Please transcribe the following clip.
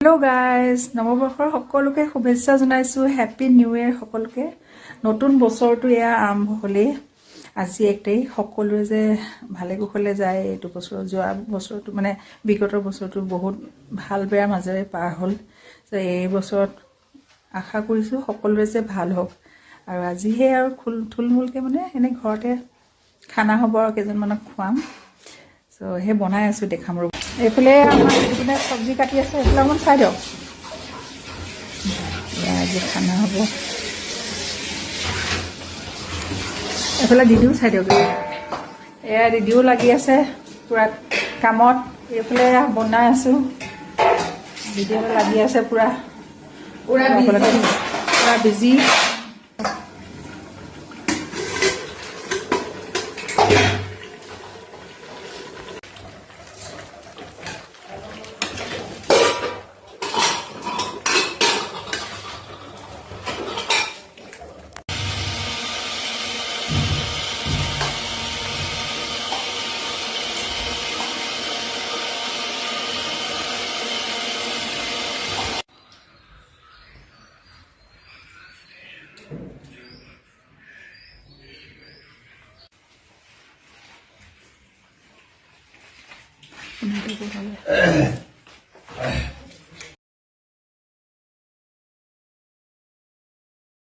hello guys नवबर्षर सकलोके शुभेच्छा जनाइছো happy new ইয়াৰ সকলোকে নতুন বছৰটো ইয়া আৰম্ভ হলে আজি 1 তাৰিখ সকলোৱে যে ভালে কুশলে যায় এইটো বছৰ যোৱা বছৰটো মানে বিগত বছৰটো বহুত ভাল বেয়া মাজেৰে পাৰ হ'ল তো এই বছৰত আশা কৰিছো সকলোৱে যে ভাল হোক আৰু আজি হে আৰু থুলমুলকে মানে এনে ঘৰতে খানা হ'ব আৰু কেজনমানক খুৱাম সো হে বনাই আছো দেখাম ৰ এইফালে আমাৰ এইপিনে সবজি কাটি আছে এইফালে অকণ চাই দিয়ক আজি খানা হ'ব এইফালে দিদিও চাই দিয়ক এয়া দিদিও লাগি আছে পুৰা কামত এইফালে বনাই আছো দিদিও লাগি আছে পুৰা বিজি